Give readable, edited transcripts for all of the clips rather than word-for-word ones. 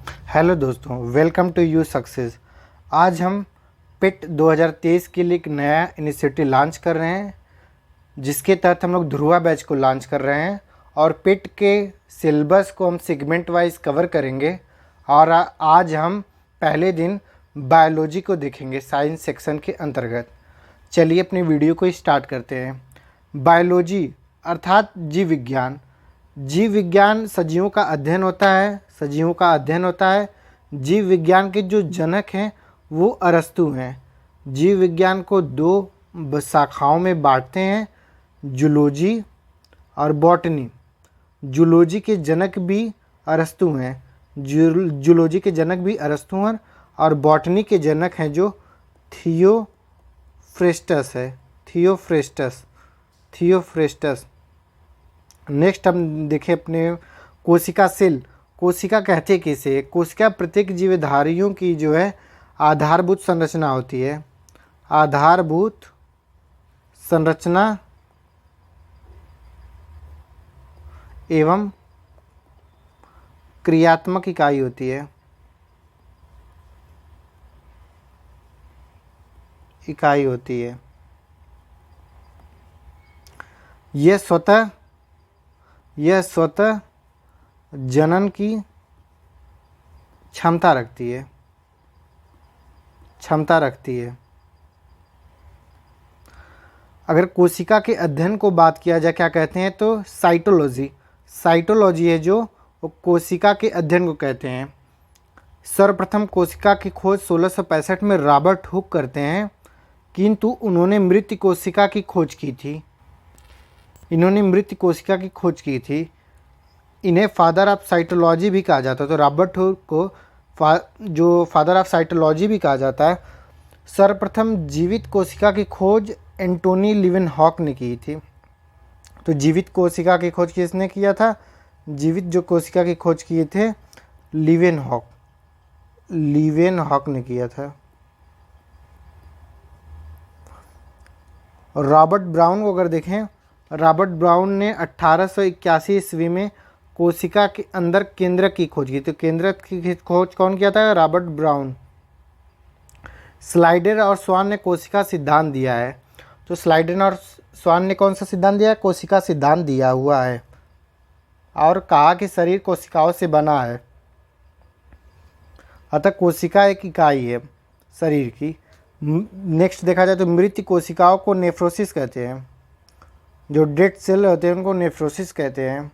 Hello दोस्तों, welcome to you success. आज हम पिट 2023 के लिए एक नया इनिशिएटिव लॉन्च कर रहे हैं, जिसके तहत हम लोग ध्रुवा बैच को लॉन्च कर रहे हैं और पिट के सिलेबस को हम सेगमेंट वाइज कवर करेंगे। और आज हम पहले दिन बायोलॉजी को देखेंगे साइंस सेक्शन के अंतर्गत। चलिए अपनी वीडियो को स्टार्ट करते हैं। बायोलॉजी अर्थात जीव विज्ञान। जीव विज्ञान सजीवों का अध्ययन होता है। जीव विज्ञान के जो जनक हैं वो अरस्तु हैं। जीव विज्ञान को दो शाखाओं में बांटते हैं, जूलॉजी और बॉटनी। जूलॉजी के जनक भी अरस्तु हैं, जूलॉजी के जनक भी अरस्तु हैं, और बॉटनी के जनक हैं जो थियोफ्रेस्टस है। थियोफ्रेस्टस। नेक्स्ट हम देखें अपने कोशिका सेल। कोशिका कहते किसे? कोशिका प्रत्येक जीवधारियों की जो है आधारभूत संरचना होती है। आधारभूत संरचना एवं क्रियात्मक इकाई होती है। यह स्वतः जनन की क्षमता रखती है। अगर कोशिका के अध्ययन को बात किया जाए, क्या कहते हैं, तो साइटोलॉजी है जो कोशिका के अध्ययन को कहते हैं। सर्वप्रथम कोशिका की खोज 1665 में रॉबर्ट हुक करते हैं, किंतु उन्होंने मृत कोशिका की खोज की थी। इन्हें फादर ऑफ साइटोलॉजी भी कहा जाता है। तो रॉबर्ट हुक को जो फादर ऑफ साइटोलॉजी भी कहा जाता है। सर्वप्रथम जीवित कोशिका की खोज एंटोनी लीवेनहॉक ने की थी। तो जीवित कोशिका की खोज किसने किया था? जीवित जो कोशिका की खोज किए थे लीवेनहॉक ने किया था। और रॉबर्ट ब्राउन को अगर देखें, रॉबर्ट ब्राउन ने 1881 ईस्वी में कोशिका के अंदर केंद्रक की खोज की। तो केंद्रक की खोज कौन किया था? Robert brown. स्लाइडर और स्वान ने कोशिका सिद्धांत दिया है। तो स्लाइडर और स्वान ने कौन सा सिद्धांत दिया है? कोशिका सिद्धांत दिया हुआ है, और कहा कि शरीर कोशिकाओं से बना है, अतः कोशिका एक इकाई है शरीर की। नेक्स्ट देखा जाए तो मृत कोशिकाओं को नेफ्रोसिस कहते हैं। जो डेड सेल होते हैं उनको नेफ्रोसिस कहते हैं।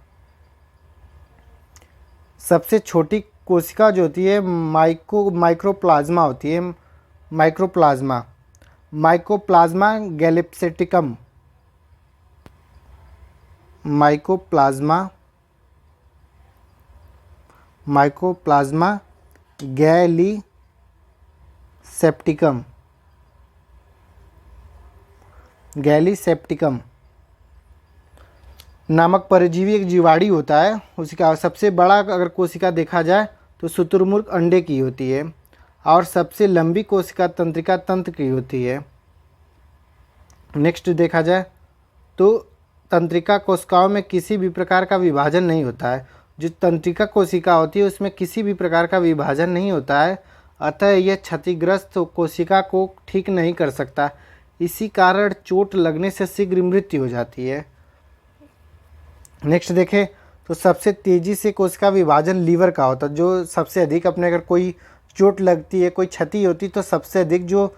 सबसे छोटी कोशिका जो होती है माइक्रोप्लाज्मा होती है। माइक्रोप्लाज्मा गैलिसेप्टिकम। माइक्रोप्लाज्मा गैलिसेप्टिकम नामक परजीवी एक जीवाणु होता है। उसका सबसे बड़ा अगर कोशिका देखा जाए तो शुतुरमुर्ग अंडे की होती है, और सबसे लंबी कोशिका तंत्रिका तंत्र की होती है। नेक्स्ट देखा जाए तो तंत्रिका कोशिकाओं में किसी भी प्रकार का विभाजन नहीं होता है। जो तंत्रिका कोशिका होती है उसमें किसी भी प्रकार का विभाजन नहीं होता है, अतः यह क्षतिग्रस्त कोशिका को ठीक नहीं कर सकता। इसी कारण चोट लगने से शीघ्र मृत्यु हो जाती है। नेक्स्ट देखें तो सबसे तेज़ी से कोशिका विभाजन लीवर का होता है। जो सबसे अधिक अपने अगर कोई चोट लगती है, कोई क्षति होती, तो सबसे अधिक जो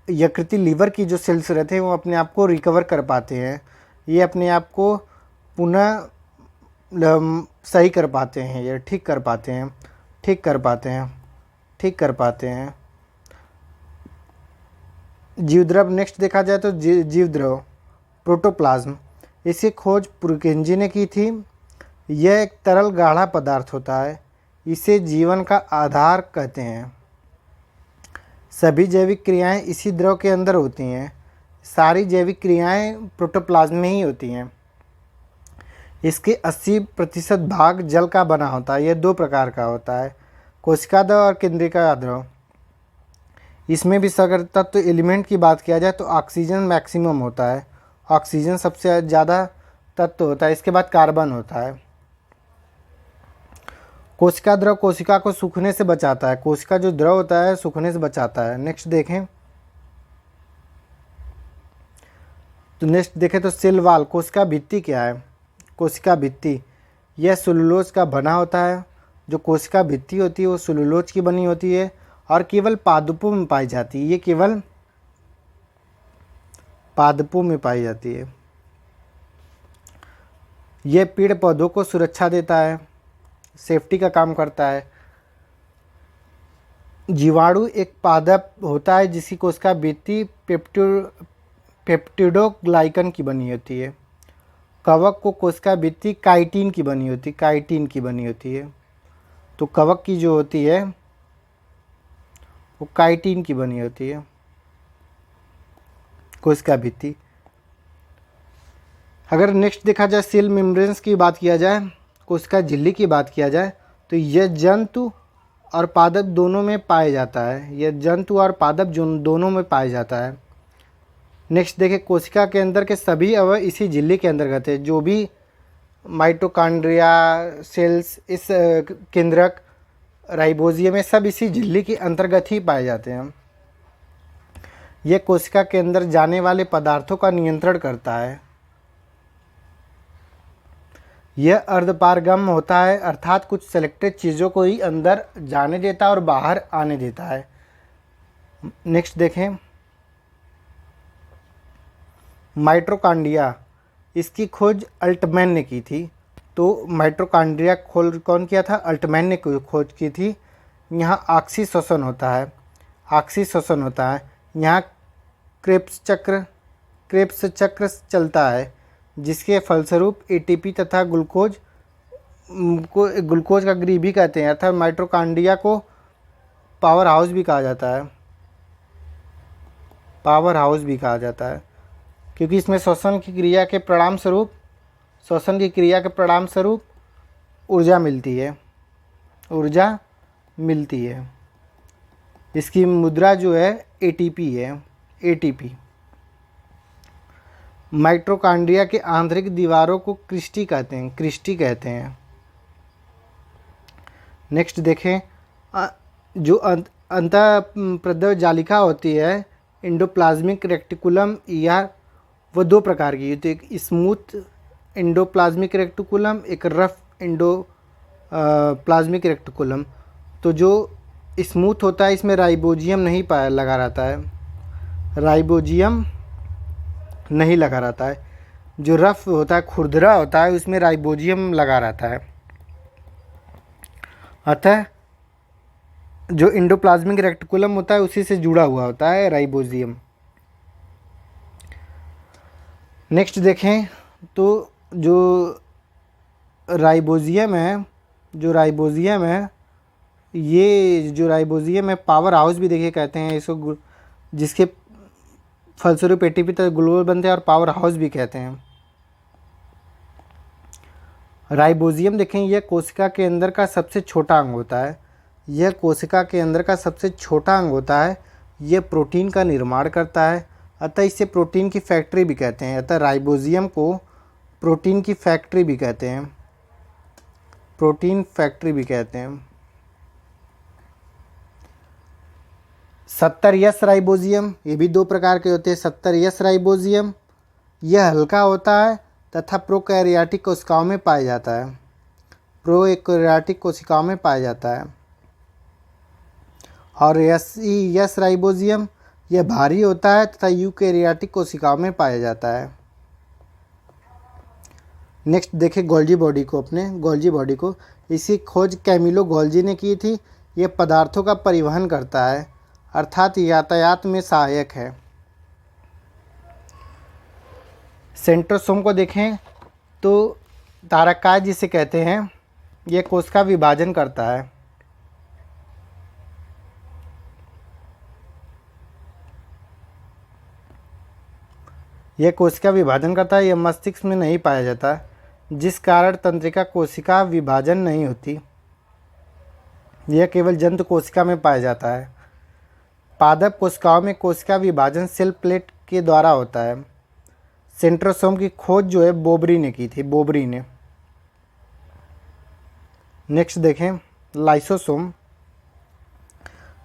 यकृति लीवर की जो सेल्स रहते हैं वो अपने आप को रिकवर कर पाते हैं। ये अपने आप को पुनः सही कर पाते हैं, ये ठीक कर पाते हैं। जीवद्रव नेक्स्ट देखा जाए तो जीवद्रव प्रोटोप्लाज्म, इसकी खोज पुरकेंजी ने की थी। यह एक तरल गाढ़ा पदार्थ होता है, इसे जीवन का आधार कहते हैं। सभी जैविक क्रियाएं इसी द्रव के अंदर होती हैं। सारी जैविक क्रियाएं प्रोटोप्लाज्म में ही होती हैं। इसके 80% भाग जल का बना होता है। यह दो प्रकार का होता है, कोशिका द्रव और केंद्रिका द्रव। इसमें भी अगर तत्व एलिमेंट की बात किया जाए तो ऑक्सीजन मैक्सिमम होता है। ऑक्सीजन सबसे ज़्यादा तत्व होता है, इसके बाद कार्बन होता है। कोशिका द्रव कोशिका को सूखने से बचाता है। कोशिका जो द्रव होता है सूखने से बचाता है। नेक्स्ट देखें तो सेल वॉल कोशिका भित्ति क्या है? कोशिका भित्ति यह सेलुलोज का बना होता है। जो कोशिका भित्ति होती है वो सेलुलोज की बनी होती है और केवल पादपों में पाई जाती है। ये केवल पादपों में पाई जाती है। यह पेड़ पौधों को सुरक्षा देता है, सेफ्टी का काम करता है। जीवाणु एक पादप होता है जिसकी कोशिका भित्ति पेप्टिडोग्लाइकन की बनी होती है। कवक को कोशिका भित्ति काइटिन की बनी होती है। तो कवक की जो होती है वो काइटिन की बनी होती है कोशिका भित्ति। अगर नेक्स्ट देखा जाए सेल मेम्ब्रेन्स की बात किया जाए, कोशिका झिल्ली की बात किया जाए, तो यह जंतु और पादप दोनों में पाया जाता है। यह जंतु और पादप दोनों में पाया जाता है। नेक्स्ट देखें कोशिका के अंदर के सभी अवयव इसी झिल्ली के अंतर्गत है। जो भी माइटोकॉन्ड्रिया सेल्स, इस केंद्रक, राइबोजियम में सब इसी झिल्ली के अंतर्गत ही पाए जाते हैं। यह कोशिका के अंदर जाने वाले पदार्थों का नियंत्रण करता है। यह अर्धपारगम होता है, अर्थात कुछ सेलेक्टेड चीज़ों को ही अंदर जाने देता है और बाहर आने देता है। नेक्स्ट देखें माइटोकॉन्ड्रिया, इसकी खोज अल्टमैन ने की थी। तो माइटोकॉन्ड्रिया खोज कौन किया था? अल्टमैन ने खोज की थी। यहाँ ऑक्सीश्वसन होता है। यहाँ क्रेब्स चक्र चलता है जिसके फलस्वरूप एटीपी तथा ग्लूकोज का गृह भी कहते हैं, अर्थात माइटोकॉन्ड्रिया को पावर हाउस भी कहा जाता है क्योंकि इसमें श्वसन की क्रिया के परिणाम स्वरूप ऊर्जा मिलती है। इसकी मुद्रा जो है एटीपी। माइटोकॉन्ड्रिया के आंतरिक दीवारों को क्रिस्टी कहते हैं। नेक्स्ट देखें जो अंतःप्रद्रव जालिका होती है एंडोप्लाज्मिक रेक्टिकुलम, या वो दो प्रकार की होती है। एक स्मूथ एंडोप्लाज्मिक रेक्टिकुलम, एक रफ प्लाज्मिक रेक्टिकुलम। तो जो स्मूथ होता है इसमें राइबोजियम नहीं लगा रहता है। जो रफ होता है, खुरदरा होता है, उसमें राइबोजियम लगा रहता है। अतः जो एंडोप्लाज्मिक रेक्टिकुलम होता है उसी से जुड़ा हुआ होता है राइबोजियम। नेक्स्ट देखें तो जो राइबोजियम है पावर हाउस भी देखिए कहते हैं इसको, जिसके फलस्वरूप एटीपी तक ग्लूकोज बनते हैं और पावर हाउस भी कहते हैं। राइबोजियम देखें यह कोशिका के अंदर का सबसे छोटा अंग होता है। यह प्रोटीन का निर्माण करता है, अतः इसे प्रोटीन की फैक्ट्री भी कहते हैं। अतः राइबोजियम को प्रोटीन की फैक्ट्री भी कहते हैं। 70S राइबोजियम, ये भी दो प्रकार के होते हैं। 70S राइबोजियम यह हल्का होता है तथा प्रोकैरियोटिक कोशिकाओं में पाया जाता है। और S राइबोजियम यह भारी होता है तथा यूकैरियोटिक कोशिकाओं में पाया जाता है। नेक्स्ट देखें गोल्जी बॉडी को। इसकी खोज कैमिलो गोल्जी ने की थी। यह पदार्थों का परिवहन करता है, अर्थात यातायात में सहायक है। सेंट्रोसोम को देखें तो तारकाय जिसे कहते हैं, यह कोशिका विभाजन करता है। यह मस्तिष्क में नहीं पाया जाता, जिस कारण तंत्रिका कोशिका विभाजन नहीं होती। यह केवल जंतु कोशिका में पाया जाता है। पादप कोशिकाओं में कोशिका विभाजन सेल प्लेट के द्वारा होता है। सेंट्रोसोम की खोज जो है बोबरी ने की थी। नेक्स्ट देखें लाइसोसोम।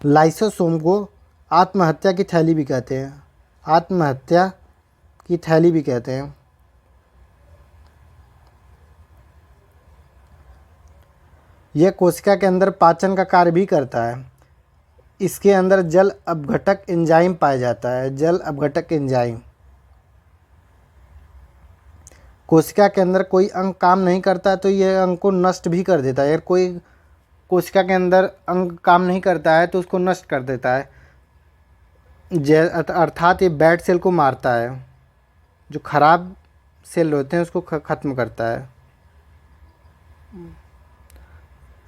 लाइसोसोम को आत्महत्या की थैली भी कहते हैं, आत्महत्या की थैली भी कहते हैं। यह कोशिका के अंदर पाचन का कार्य भी करता है। इसके अंदर जल अपघटक एंजाइम पाया जाता है, जल अपघटक एंजाइम। कोशिका के अंदर कोई अंग काम नहीं करता तो यह अंग को नष्ट भी कर देता है। अगर कोई कोशिका के अंदर अंग काम नहीं करता है तो उसको नष्ट कर देता है, अर्थात ये बैड सेल को मारता है, जो खराब सेल होते हैं उसको ख़त्म करता है।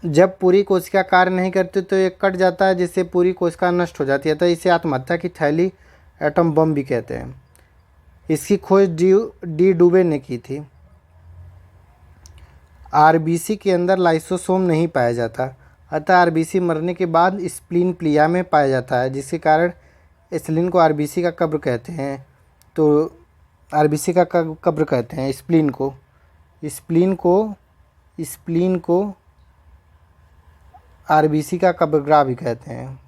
जब पूरी कोशिका कार्य नहीं करती तो ये कट जाता है, जिससे पूरी कोशिका नष्ट हो जाती है। तो इसे आत्महत्या की थैली, एटम बम भी कहते हैं। इसकी खोज डी डुबे ने की थी। आरबीसी के अंदर लाइसोसोम नहीं पाया जाता, अतः आरबीसी मरने के बाद स्प्लीन प्लिया में पाया जाता है, जिसके कारण स्प्लीन को आरबीसी का कब्र कहते हैं। तो आरबीसी का कब्र कहते हैं स्प्लीन को। स्प्लीन को आरबीसी का कब्रगाह भी कहते हैं।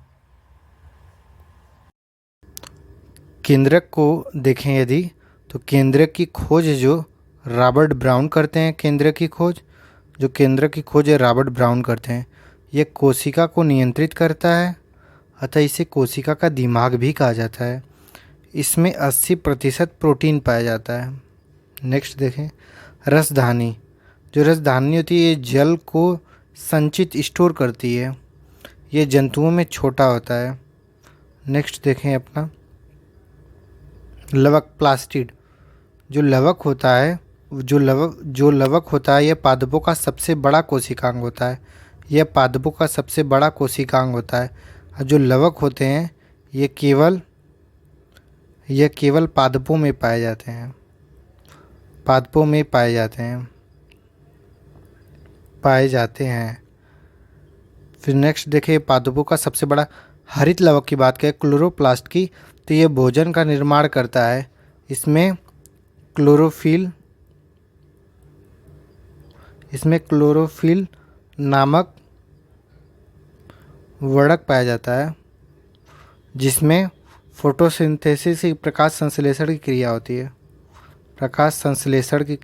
केंद्रक को देखें यदि, तो केंद्रक की खोज जो रॉबर्ट ब्राउन करते हैं, केंद्रक की खोज है रॉबर्ट ब्राउन करते हैं। यह कोशिका को नियंत्रित करता है, अतः इसे कोशिका का दिमाग भी कहा जाता है। इसमें 80% प्रोटीन पाया जाता है। नेक्स्ट देखें, रसधानी। जो रसधानी होती है ये जल को संचित स्टोर करती है। ये जंतुओं में छोटा होता है। नेक्स्ट देखें अपना लवक, प्लास्टिड। जो लवक होता है यह पादपों का सबसे बड़ा कोशिकांग होता है। यह पादपों का सबसे बड़ा कोशिकांग होता है। और जो लवक होते हैं ये केवल पादपों में पाए जाते हैं, फिर नेक्स्ट देखिए पादपों का सबसे बड़ा हरित लवक की बात करें, क्लोरोप्लास्ट की, तो ये भोजन का निर्माण करता है। इसमें क्लोरोफिल नामक वर्णक पाया जाता है, जिसमें फोटोसिंथेसिस की प्रकाश संश्लेषण की क्रिया होती है। प्रकाश संश्लेषण की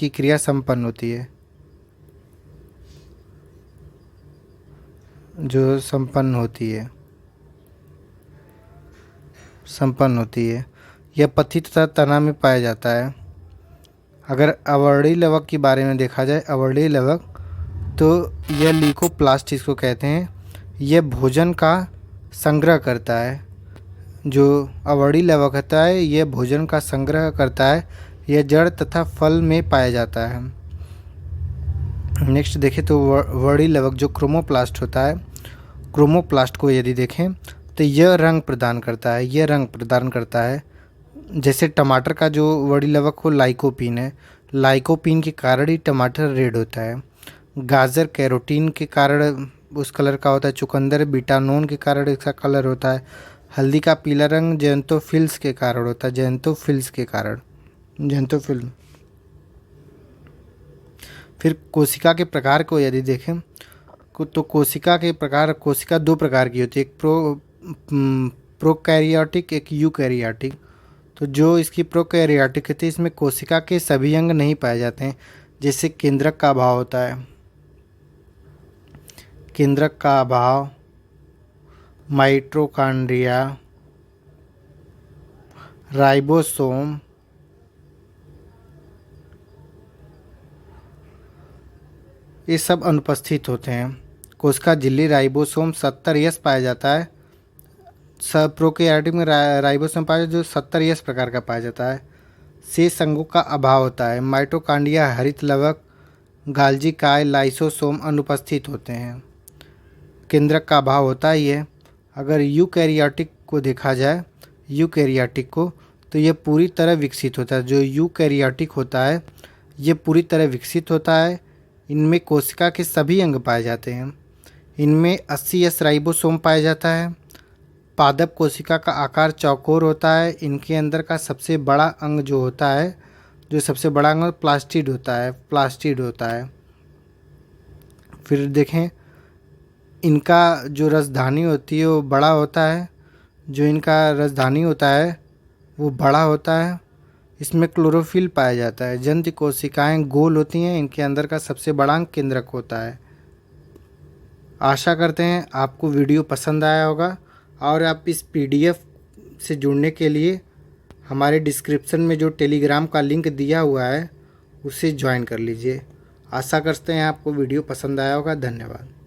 क्रिया संपन्न होती है, जो संपन्न होती है। यह पत्ती तथा तना में पाया जाता है। अगर अवर्णी लवक की बारे में देखा जाए, अवर्णी लवक, तो यह ल्यूकोप्लास्ट इसको कहते हैं। यह भोजन का संग्रह करता है। जो अवर्णी लवक होता है यह भोजन का संग्रह करता है। यह जड़ तथा फल में पाया जाता है। नेक्स्ट देखें तो वर्णी लवक जो क्रोमोप्लास्ट होता है, क्रोमोप्लास्ट को यदि देखें तो यह रंग प्रदान करता है। जैसे टमाटर का जो वर्णी लवक हो लाइकोपीन है, लाइकोपीन के कारण ही टमाटर रेड होता है। गाजर कैरोटीन के कारण उस कलर का होता है। चुकंदर बीटानोन के कारण इसका कलर होता है। हल्दी का पीला रंग जेंटोफिल्स के कारण होता है, जेंटोफिल्म। फिर कोशिका के प्रकार को यदि देखें तो कोशिका दो प्रकार की होती है, एक प्रोकैरियोटिक, एक यूकैरियोटिक। तो जो इसकी प्रोकैरियोटिक होती है इसमें कोशिका के सभी अंग नहीं पाए जाते हैं, जैसे केंद्रक का अभाव होता है, माइटोकॉन्ड्रिया, राइबोसोम, ये सब अनुपस्थित होते हैं। कोशिका झिल्ली राइबोसोम 70S पाया जाता है। सब प्रोकैरियोटिक में राइबोसोम पाया जाता है जो 70S प्रकार का पाया जाता है। शेष अंगों का अभाव होता है। माइटोकॉन्ड्रिया, हरित लवक, गाल्जी काय, लाइसोसोम अनुपस्थित होते हैं। केंद्रक का अभाव होता ही है। अगर यूकैरियोटिक को देखा जाए, तो ये पूरी तरह विकसित होता है। जो यूकैरियोटिक होता है ये पूरी तरह विकसित होता है। इनमें कोशिका के सभी अंग पाए जाते हैं। इनमें 80S राइबोसोम पाया जाता है। पादप कोशिका का आकार चौकोर होता है। इनके अंदर का सबसे बड़ा अंग जो होता है, प्लास्टिड होता है। फिर देखें इनका जो रसधानी होती है वो बड़ा होता है, जो इनका रसधानी होता है वो बड़ा होता है। इसमें क्लोरोफिल पाया जाता है। जंतु कोशिकाएं गोल होती हैं, इनके अंदर का सबसे बड़ा अंग केंद्रक होता है। आशा करते हैं आपको वीडियो पसंद आया होगा और आप इस पीडीएफ से जुड़ने के लिए हमारे डिस्क्रिप्शन में जो टेलीग्राम का लिंक दिया हुआ है उसे ज्वाइन कर लीजिए। आशा करते हैं आपको वीडियो पसंद आया होगा। धन्यवाद।